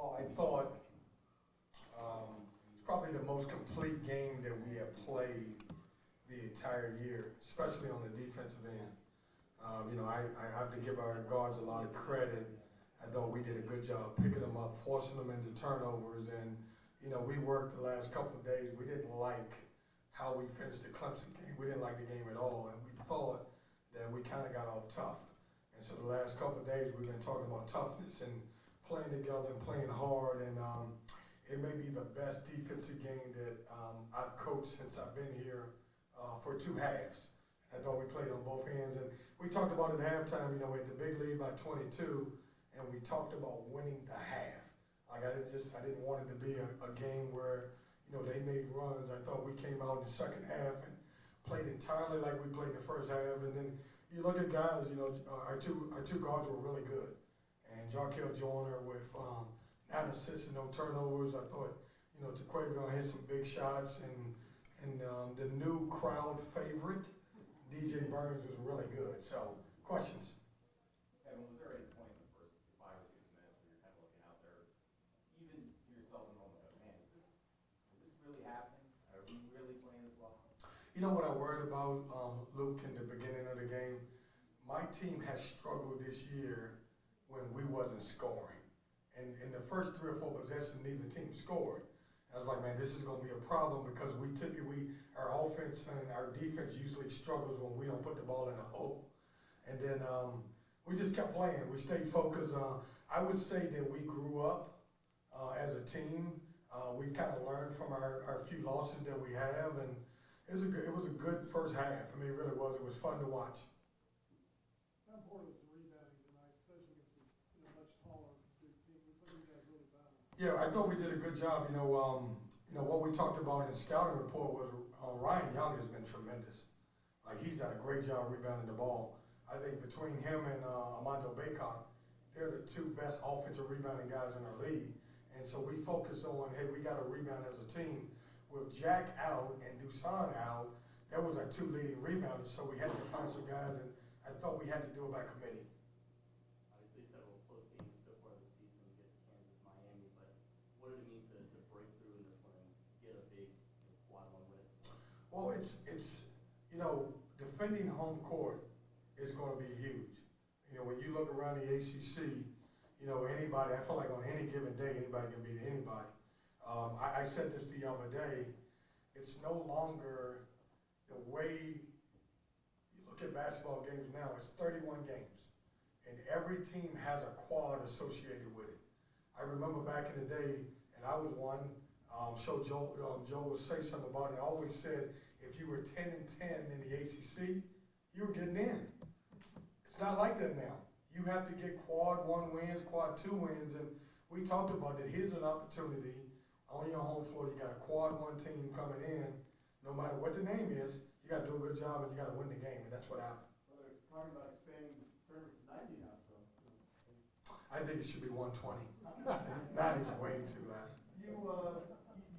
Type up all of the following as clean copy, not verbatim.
Well, I thought it's probably the most complete game that we have played the entire year, especially on the defensive end. I have to give our guards a lot of credit. I thought we did a good job picking them up, forcing them into turnovers, and we worked the last couple of days. We didn't like how we finished the Clemson game. We didn't like the game at all, and we thought that we kind of got off tough. And so the last couple of days we've been talking about toughness and playing together and playing hard, and it may be the best defensive game that I've coached since I've been here for 2 halves. I thought we played on both ends, and we talked about at halftime, we had the big lead by 22, and we talked about winning the half. Like I didn't want it to be a game where, they made runs. I thought we came out in the second half and played entirely like we played in the first half, and then you look at guys, our two guards were really good. And Jarkel Joyner with 9 assists and no turnovers. I thought, Tequavion hit some big shots, and the new crowd favorite, DJ Burns, was really good. So, questions? Kevin, was there a point in the first 5 or 6 minutes where you're kind of looking out there, even to yourself in the moment, like, man, is this really happening? Are we really playing this well? You know what I worried about, Luke, in the beginning of the game? My team has struggled this year when we wasn't scoring. And in the first 3 or 4 possessions, neither team scored. I was like, man, this is going to be a problem because our offense and our defense usually struggles when we don't put the ball in the hole. And then we just kept playing. We stayed focused. I would say that we grew up as a team. We kind of learned from our few losses that we have, and it was a good first half. I mean, it really was. It was fun to watch. How important was the rebounding tonight, especially against a much taller big team? Looks like you guys really balanced. Yeah, I thought we did a good job. What we talked about in the scouting report was Ryan Young has been tremendous. Like, he's done a great job rebounding the ball. I think between him and Armando Baycott, they're the 2 best offensive rebounding guys in our league. And so we focused on, hey, we got to rebound as a team. With Jack out and Dusan out, that was our 2 leading rebounders, so we had to find some guys, and I thought we had to do it by committee. Obviously, several close games so far this season. We get Kansas, Miami, but what did it mean to break through in this one and get a big quad 1 win? Well, it's defending home court is going to be huge. When you look around the ACC, anybody, I feel like on any given day, anybody can beat anybody. I said this the other day, it's no longer the way you look at basketball games now. It's 31 games, and every team has a quad associated with it. I remember back in the day, and I was one, Joe would say something about it. I always said, if you were 10-10 in the ACC, you were getting in. It's not like that now. You have to get quad 1 wins, quad 2 wins, and we talked about that. Here's an opportunity on your home floor. You got a quad 1 team coming in. No matter what the name is, you got to do a good job and you got to win the game, and that's what happened. Well, they're talking about expanding the tournament to 90 now, so. I think it should be 120. 90 is way too less. You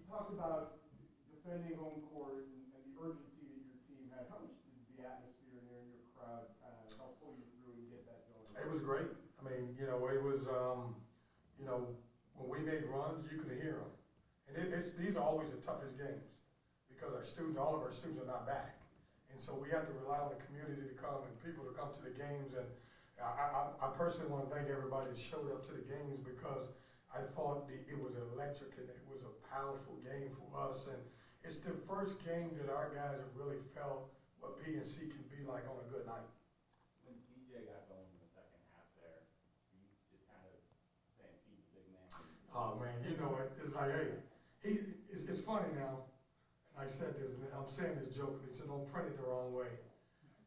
talked about defending home court and the urgency that your team had. How much did the atmosphere in there and your crowd kind of help pull you through and get that going? It was great. I mean, it was, when we made runs, you could hear them. And these are always the toughest games because all of our students are not back. And so we have to rely on the community to come and people to come to the games. And I personally want to thank everybody that showed up to the games because I thought it was electric and it was a powerful game for us. And it's the first game that our guys have really felt what PNC can be like on a good night. When DJ got going in the second half there, you just kind of saying, feed the big man. Oh man, it's like, hey, it's funny now, and I said this, and I'm saying this jokingly, so don't print it the wrong way.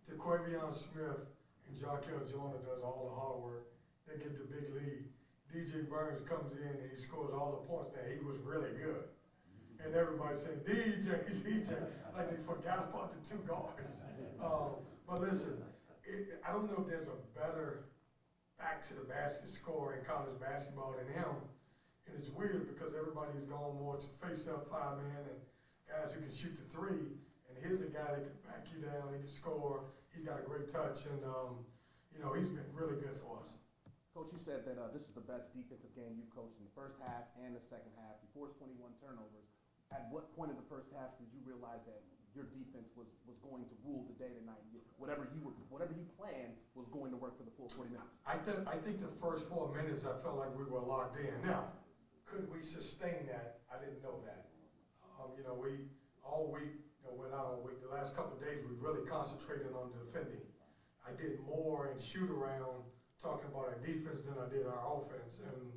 Tequavion Smith and Jarkel Joyner does all the hard work. They get the big lead. DJ Burns comes in and he scores all the points that he was really good. And everybody's saying, DJ, like they forgot about the 2 guards. But listen, I don't know if there's a better back to the basket scorer in college basketball than him. And it's weird because everybody's gone more to face up 5-man and guys who can shoot the 3. And here's a guy that can back you down, he can score, he's got a great touch, and he's been really good for us. Coach, Coach, you said that this is the best defensive game you've coached in the first half and the second half. You forced 21 turnovers. At what point in the first half did you realize that your defense was going to rule the day tonight? Whatever you planned was going to work for the full 40 minutes. I think the first 4 minutes I felt like we were locked in. Now, could we sustain that? I didn't know that. We all week, well, not all week, the last couple of days, we really concentrated on defending. I did more in shoot around talking about our defense than I did our offense. And,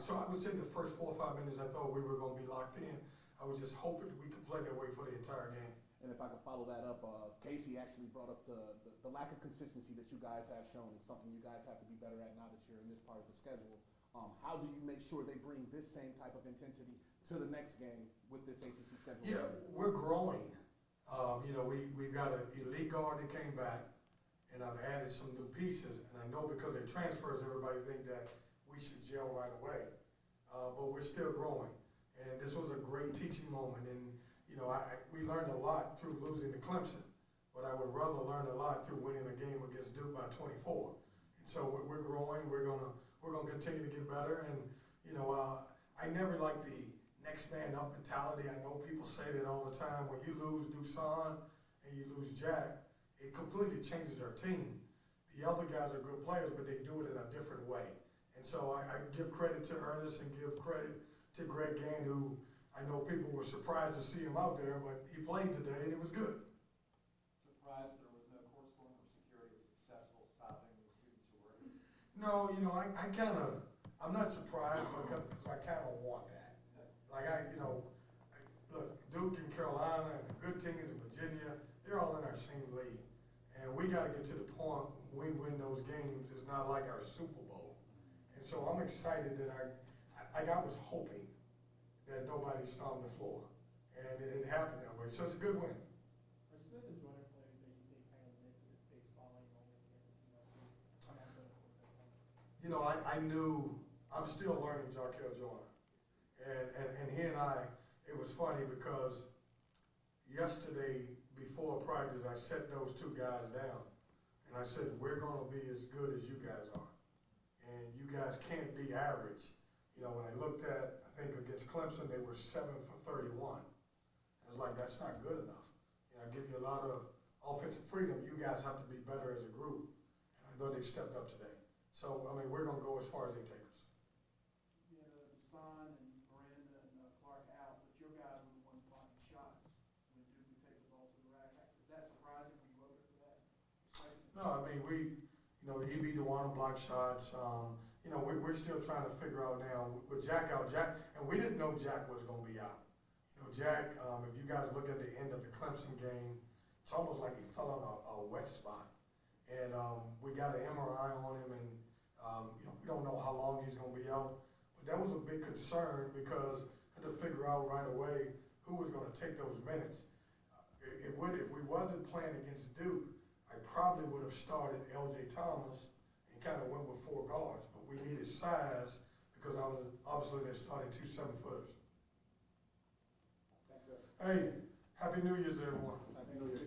so I would say the first 4 or 5 minutes I thought we were going to be locked in. I was just hoping we could play that way for the entire game. And if I could follow that up, Casey actually brought up the lack of consistency that you guys have shown. It's something you guys have to be better at now that you're in this part of the schedule. How do you make sure they bring this same type of intensity to the next game with this ACC schedule? Yeah, we're growing. We've got an elite guard that came back, and I've added some new pieces. And I know because they transfers, everybody think that we should gel right away. But we're still growing. And this was a great teaching moment. And, we learned a lot through losing to Clemson. But I would rather learn a lot through winning a game against Duke by 24. And so we're growing. We're gonna continue to get better. And, I never liked the next man up mentality. I know people say that all the time. When you lose Dusan and you lose Jack, it completely changes our team. The other guys are good players, but they do it in a different way. And so I give credit to Ernest and give credit to Greg Gann, who I know people were surprised to see him out there, but he played today and it was good. Surprised there was no court storm from security was successful stopping the students who were here? No, I'm not surprised because I kind of want that. Like look, Duke and Carolina and the good teams in Virginia, they're all in our same league. And we got to get to the point when we win those games, it's not like our Super Bowl. And so I'm excited that I was hoping that nobody stormed the floor. And it happened that way. So it's a good win. Are you saying the joiner plays that you think kind of make this baseball moment again? I knew, I'm still learning Jarkel Joyner. And he and I, it was funny because yesterday before practice, I set those two guys down. And I said, we're going to be as good as you guys are. And you guys can't be average. When I looked at, I think against Clemson, they were 7 for 31. I was like, that's not good enough. I give you a lot of offensive freedom. You guys have to be better as a group. And I thought they stepped up today. So, we're going to go as far as they take us. Son and Miranda and Clark out, but your guys were the ones blocking shots when Duke would take the ball to the rack. Is that surprising when you look at that? No, EB DeWan block shots. We're still trying to figure out now with Jack out. And we didn't know Jack was going to be out. Jack, if you guys look at the end of the Clemson game, it's almost like he fell on a wet spot. And we got an MRI on him, and we don't know how long he's going to be out. But that was a big concern because I had to figure out right away who was going to take those minutes. If we wasn't playing against Duke, I probably would have started L.J. Thomas and kind of went with 4 guards. But we needed size because obviously they're starting 2 7-footers. Hey, Happy New Year's, everyone. Happy New Year's,